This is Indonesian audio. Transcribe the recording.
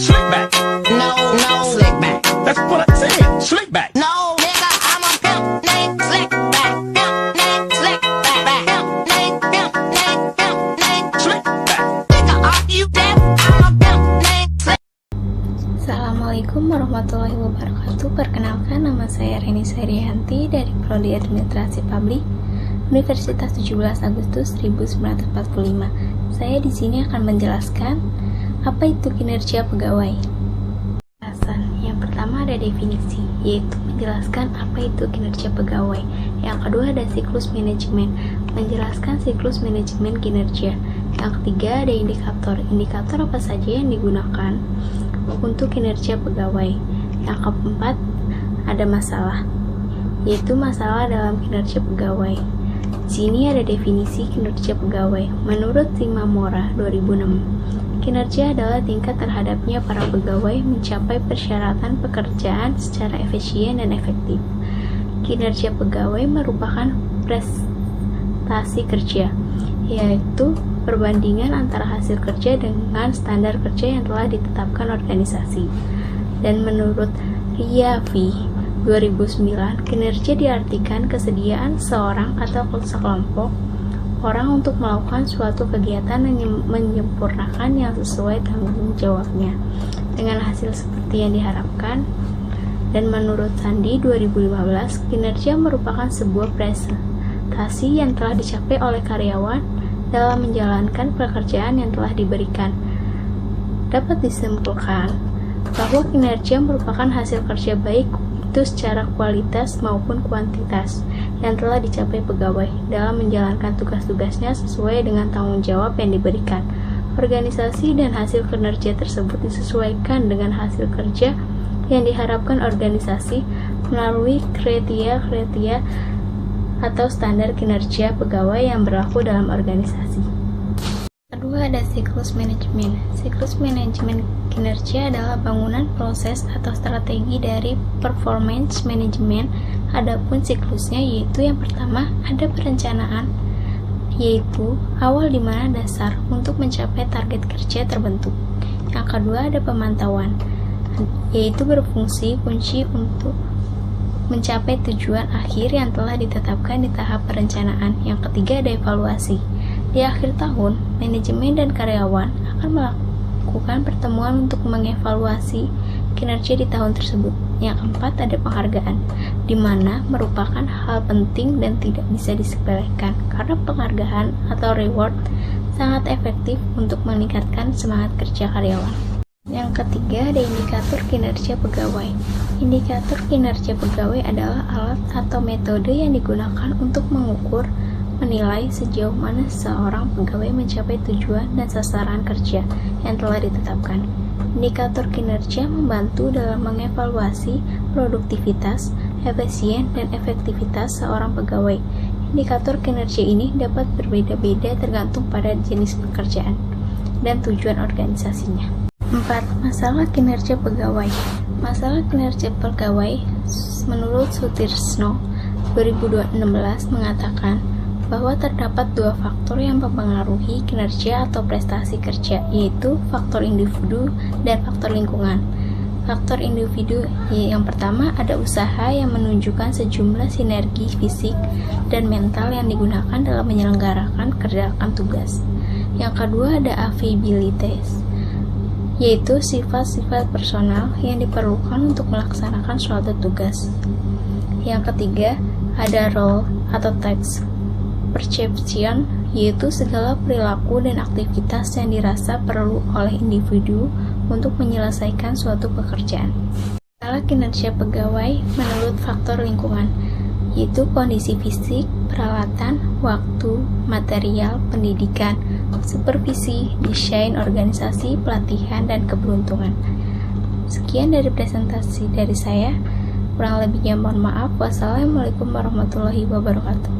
Slick back. No, slick back. That's what I said. Slick back. No, nigga, I'm a pimp named Slick back. Pimp named Slick back. Pimp named Slick back. Nigga, are you deaf? I'm a pimp named Slick. Assalamualaikum warahmatullahi wabarakatuh. Perkenalkan, nama saya Reni Sarihanti dari Prodi Administrasi Publik Universitas 17 Agustus 1945. Saya di sini akan menjelaskan apa itu kinerja pegawai. Yang pertama ada definisi, yaitu menjelaskan apa itu kinerja pegawai. Yang kedua ada siklus manajemen, menjelaskan siklus manajemen kinerja. Yang ketiga ada indikator. Indikator apa saja yang digunakan untuk kinerja pegawai. Yang keempat ada masalah, yaitu masalah dalam kinerja pegawai. Di sini ada definisi kinerja pegawai. Menurut Shimamura 2006, kinerja adalah tingkat terhadapnya para pegawai mencapai persyaratan pekerjaan secara efisien dan efektif. Kinerja pegawai merupakan prestasi kerja, yaitu perbandingan antara hasil kerja dengan standar kerja yang telah ditetapkan organisasi. Dan menurut Riavi 2009, kinerja diartikan kesediaan seorang atau sekelompok orang untuk melakukan suatu kegiatan yang menyempurnakan yang sesuai tanggung jawabnya dengan hasil seperti yang diharapkan. Dan menurut Sandi 2015, kinerja merupakan sebuah prestasi yang telah dicapai oleh karyawan dalam menjalankan pekerjaan yang telah diberikan. Dapat disimpulkan bahwa kinerja merupakan hasil kerja baik itu secara kualitas maupun kuantitas yang telah dicapai pegawai dalam menjalankan tugas-tugasnya sesuai dengan tanggung jawab yang diberikan. Organisasi dan hasil kinerja tersebut disesuaikan dengan hasil kerja yang diharapkan organisasi melalui kriteria atau standar kinerja pegawai yang berlaku dalam organisasi. Kedua ada siklus manajemen. Siklus manajemen kinerja adalah bangunan proses atau strategi dari performance management. Adapun siklusnya yaitu yang pertama ada perencanaan, yaitu awal di mana dasar untuk mencapai target kerja terbentuk. Yang kedua ada pemantauan, yaitu berfungsi kunci untuk mencapai tujuan akhir yang telah ditetapkan di tahap perencanaan. Yang ketiga ada evaluasi. Di akhir tahun, manajemen dan karyawan akan melakukan pertemuan untuk mengevaluasi kinerja di tahun tersebut. Yang keempat ada penghargaan, di mana merupakan hal penting dan tidak bisa disepelekan karena penghargaan atau reward sangat efektif untuk meningkatkan semangat kerja karyawan. Yang ketiga ada indikator kinerja pegawai. Indikator kinerja pegawai adalah alat atau metode yang digunakan untuk mengukur, menilai sejauh mana seorang pegawai mencapai tujuan dan sasaran kerja yang telah ditetapkan. Indikator kinerja membantu dalam mengevaluasi produktivitas, efisien, dan efektivitas seorang pegawai. Indikator kinerja ini dapat berbeda-beda tergantung pada jenis pekerjaan dan tujuan organisasinya. 4. Masalah kinerja pegawai. Masalah kinerja pegawai menurut Sutirsno 2016 mengatakan bahwa terdapat dua faktor yang mempengaruhi kinerja atau prestasi kerja, yaitu faktor individu dan faktor lingkungan. Faktor individu yang pertama ada usaha yang menunjukkan sejumlah sinergi fisik dan mental yang digunakan dalam menyelenggarakan kerjakan tugas. Yang kedua ada availabilitas, yaitu sifat-sifat personal yang diperlukan untuk melaksanakan suatu tugas. Yang ketiga ada role atau types perception, yaitu segala perilaku dan aktivitas yang dirasa perlu oleh individu untuk menyelesaikan suatu pekerjaan. Masalah kinerja pegawai menurut faktor lingkungan, yaitu kondisi fisik, peralatan, waktu, material, pendidikan, supervisi, desain organisasi, pelatihan, dan keberuntungan. Sekian dari presentasi dari saya. Kurang lebihnya mohon maaf. Wassalamualaikum warahmatullahi wabarakatuh.